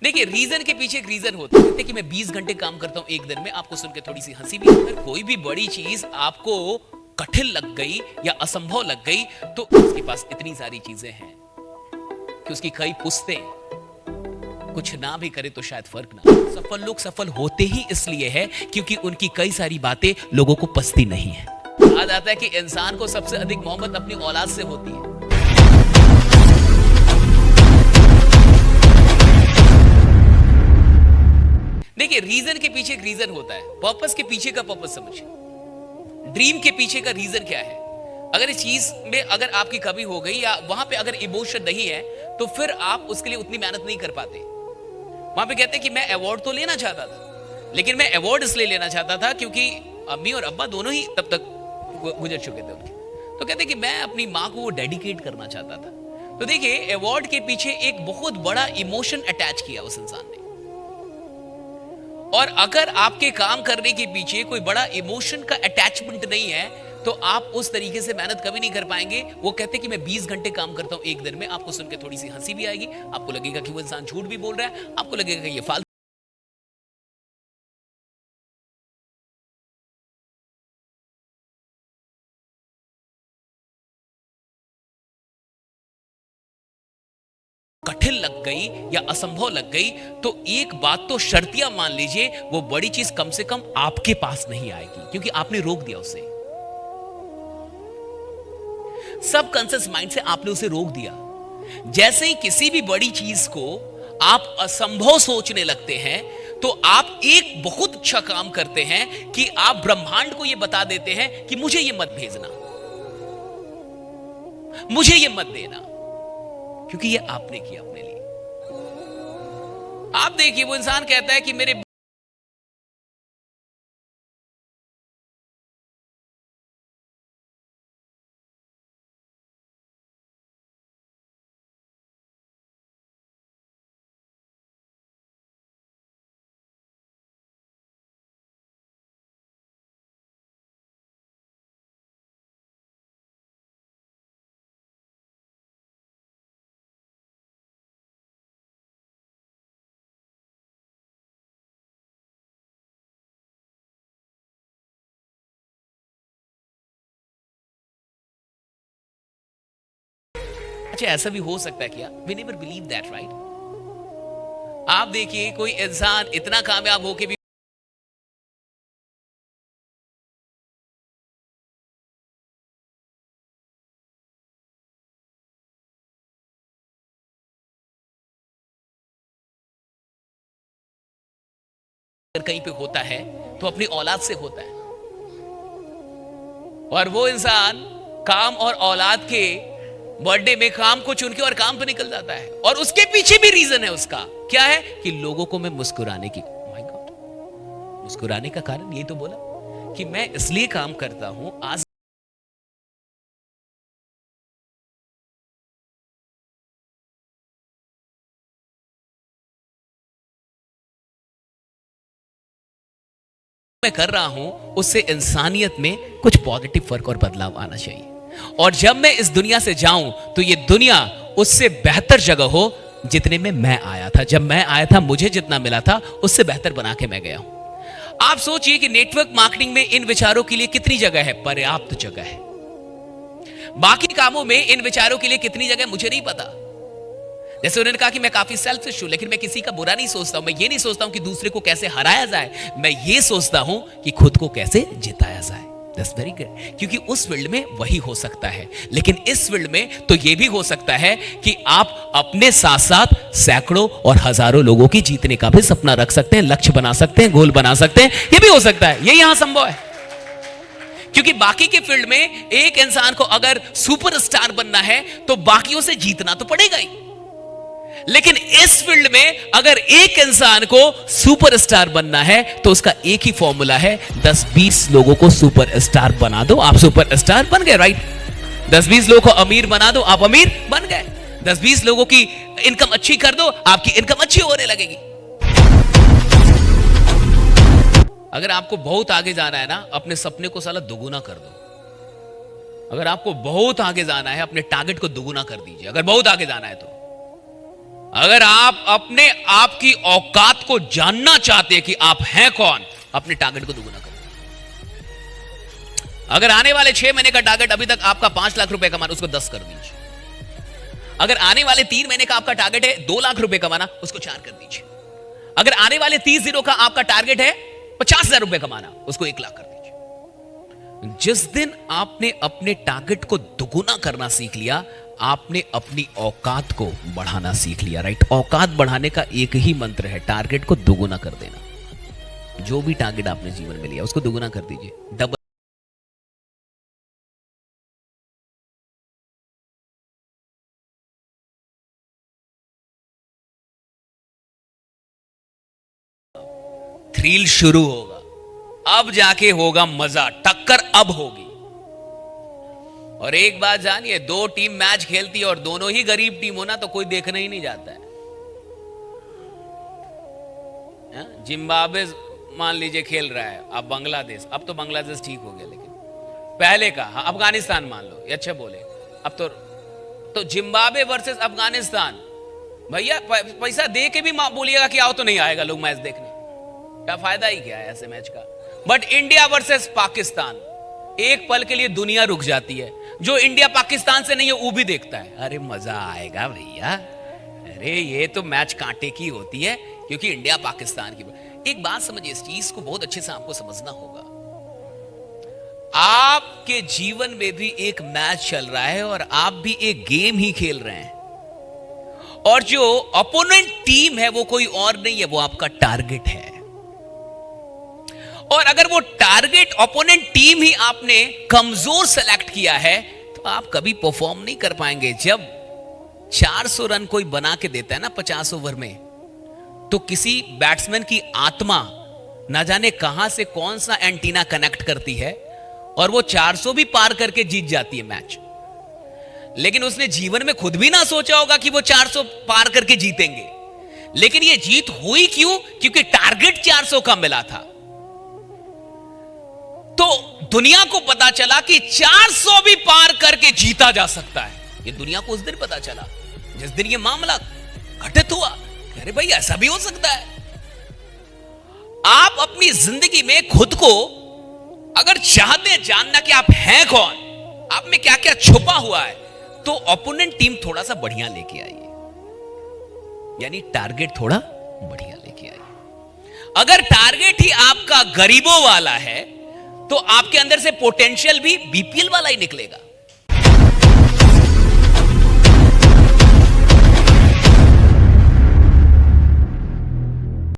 देखिए, रीजन के पीछे एक रीजन होता है कि मैं 20 घंटे काम करता हूं एक दिन में। आपको सुन के थोड़ी सी हंसी भी, अगर कोई भी बड़ी चीज आपको कठिन लग गई या असंभव लग गई तो उसके पास इतनी सारी चीजें हैं कि उसकी कई पुश्तें कुछ ना भी करे तो शायद फर्क ना। सफल लोग सफल होते ही इसलिए है क्योंकि उनकी कई सारी बातें लोगों को पसती नहीं है। कहा जाता है कि इंसान को सबसे अधिक मोहब्बत अपनी औलाद से होती है। देखिए, रीजन के पीछे एक रीजन होता है, पर्पस के पीछे का पर्पस समझिए। ड्रीम के पीछे का रीजन क्या है? अगर इस चीज में अगर आपकी कमी हो गई या वहां पे अगर इमोशन नहीं है तो फिर आप उसके लिए उतनी मेहनत नहीं कर पाते। वहां पे कहते हैं कि मैं अवार्ड तो लेना चाहता था, लेकिन मैं अवार्ड इसलिए लेना चाहता था क्योंकि अम्मी और अब्बा दोनों ही तब तक गुजर चुके थे उनके। तो कहते हैं कि मैं अपनी माँ को वो डेडिकेट करना चाहता था। तो देखिए, अवार्ड के पीछे एक बहुत बड़ा इमोशन अटैच किया उस इंसान ने। और अगर आपके काम करने के पीछे कोई बड़ा इमोशन का अटैचमेंट नहीं है तो आप उस तरीके से मेहनत कभी नहीं कर पाएंगे। वो कहते हैं कि मैं 20 घंटे काम करता हूं एक दिन में। आपको सुन के थोड़ी सी हंसी भी आएगी, आपको लगेगा कि वो इंसान झूठ भी बोल रहा है, आपको लगेगा कि ये फालतू। कठिन लग गई या असंभव लग गई तो एक बात तो शर्तिया मान लीजिए, वो बड़ी चीज कम से कम आपके पास नहीं आएगी क्योंकि आपने रोक दिया उसे। सब कॉन्शियस माइंड से आपने उसे रोक दिया। जैसे ही किसी भी बड़ी चीज को आप असंभव सोचने लगते हैं तो आप एक बहुत अच्छा काम करते हैं कि आप ब्रह्मांड को यह बता देते हैं कि मुझे यह मत भेजना, मुझे यह मत देना, क्योंकि यह आपने किया अपने लिए। आप देखिए, वो इंसान कहता है कि मेरे अच्छा, ऐसा भी हो सकता है क्या? We never believe that, right? आप देखिए, कोई इंसान इतना कामयाब होके भी कहीं पे होता है तो अपनी औलाद से होता है। और वो इंसान काम और औलाद के बर्थडे में काम को चुन के और काम पे निकल जाता है। और उसके पीछे भी रीजन है उसका, क्या है? कि लोगों को मैं मुस्कुराने की, माय गॉड, मुस्कुराने का कारण ये तो बोला कि मैं इसलिए काम करता हूं। आज मैं कर रहा हूं उससे इंसानियत में कुछ पॉजिटिव फर्क और बदलाव आना चाहिए। और जब मैं इस दुनिया से जाऊं तो ये दुनिया उससे बेहतर जगह हो जितने में मैं आया था। जब मैं आया था मुझे जितना मिला था उससे बेहतर बना के मैं गया हूं। आप सोचिए कि नेटवर्क मार्केटिंग में इन विचारों के लिए कितनी जगह है? पर्याप्त जगह है। बाकी कामों में इन विचारों के लिए कितनी जगह मुझे नहीं पता। जैसे उन्होंने कहा कि मैं काफी सेल्फिश हूं, लेकिन मैं किसी का बुरा नहीं सोचता हूं। मैं ये नहीं सोचता हूं कि दूसरे को कैसे हराया जाए, मैं ये सोचता हूं कि खुद को कैसे जिताया जाए। दैट्स वेरी गुड, क्योंकि उस फील्ड में वही हो सकता है। लेकिन इस फील्ड में तो ये भी हो सकता है कि आप अपने साथ साथ सैकड़ों और हजारों लोगों की जीतने का भी सपना रख सकते हैं, लक्ष्य बना सकते हैं, गोल बना सकते हैं। ये भी हो सकता है, ये यहां संभव है। क्योंकि बाकी के फील्ड में एक इंसान को अगर सुपरस्टार बनना है तो बाकियों से जीतना तो पड़ेगा ही। लेकिन इस फील्ड में अगर एक इंसान को सुपरस्टार बनना है तो उसका एक ही फॉर्मूला है, 10-20 लोगों को सुपरस्टार बना दो, आप सुपरस्टार बन गए, राइट? 10-20 लोगों को अमीर बना दो, आप अमीर बन गए। 10-20 लोगों की इनकम अच्छी कर दो, आपकी इनकम अच्छी होने लगेगी। अगर आपको बहुत आगे जाना है ना, अपने सपने को साला दुगुना कर दो। अगर आपको बहुत आगे जाना है, अपने टारगेट को दुगुना कर दीजिए। अगर बहुत आगे जाना है तो अगर आप अपने आप की औकात को जानना चाहते हैं कि आप हैं कौन, अपने टारगेट को दुगुना करें। अगर आने वाले 6 महीने का टारगेट अभी तक आपका 5 लाख रुपए कमाना, उसको 10 कर दीजिए। अगर आने वाले 3 महीने का आपका टारगेट है 2 लाख रुपए कमाना, उसको 4 कर दीजिए। अगर आने वाले 30 दिनों का आपका टारगेट है 50,000 रुपए कमाना, उसको 1 लाख कर दीजिए। जिस दिन आपने अपने टारगेट को दुगुना करना सीख लिया, आपने अपनी औकात को बढ़ाना सीख लिया। राइट? औकात बढ़ाने का एक ही मंत्र है, टारगेट को दुगुना कर देना। जो भी टारगेट आपने जीवन में लिया उसको दुगुना कर दीजिए, डबल। थ्रिल शुरू होगा, अब जाके होगा मजा, टक्कर अब होगी। और एक बात जानिए, 2 टीम मैच खेलती है और दोनों ही गरीब टीम हो ना, तो कोई देखने ही नहीं जाता है। जिम्बाब्वे मान लीजिए खेल रहा है, अब बांग्लादेश, अब तो बांग्लादेश ठीक हो गया, लेकिन पहले का अफगानिस्तान मान लो, ये अच्छे बोले, अब तो जिम्बाब्वे वर्सेस अफगानिस्तान, भैया पैसा दे के भी बोलिएगा कि आओ, तो नहीं आएगा लोग मैच देखने। क्या फायदा ही क्या है ऐसे मैच का। बट इंडिया वर्सेस पाकिस्तान, एक पल के लिए दुनिया रुक जाती है। जो इंडिया पाकिस्तान से नहीं है वो भी देखता है, अरे मजा आएगा भैया, अरे ये तो मैच कांटे की होती है, क्योंकि इंडिया पाकिस्तान की। एक बात समझिए, इस चीज को बहुत अच्छे से आपको समझना होगा। आपके जीवन में भी एक मैच चल रहा है और आप भी एक गेम ही खेल रहे हैं, और जो अपोनेंट टीम है वो कोई और नहीं है, वो आपका टारगेट है। और अगर वो टारगेट ओपोनेंट टीम ही आपने कमजोर सेलेक्ट किया है, तो आप कभी परफॉर्म नहीं कर पाएंगे। जब 400 रन कोई बना के देता है ना 50 ओवर में, तो किसी बैट्समैन की आत्मा ना जाने कहां से कौन सा एंटीना कनेक्ट करती है और वो 400 भी पार करके जीत जाती है मैच। लेकिन उसने जीवन में खुद भी ना सोचा होगा कि वो 400 पार करके जीतेंगे, लेकिन ये जीत हुई क्यों? क्योंकि टारगेट 400 का मिला था। तो दुनिया को पता चला कि 400 भी पार करके जीता जा सकता है। ये दुनिया को उस दिन पता चला जिस दिन ये मामला घटित हुआ। अरे भाई, ऐसा भी हो सकता है। आप अपनी जिंदगी में खुद को अगर चाहते हैं जानना कि आप हैं कौन, आप में क्या क्या छुपा हुआ है, तो ओपोनेंट टीम थोड़ा सा बढ़िया लेके आइए, यानी टारगेट थोड़ा बढ़िया लेके आइए। अगर टारगेट ही आपका गरीबों वाला है, तो आपके अंदर से पोटेंशियल भी बीपीएल वाला ही निकलेगा।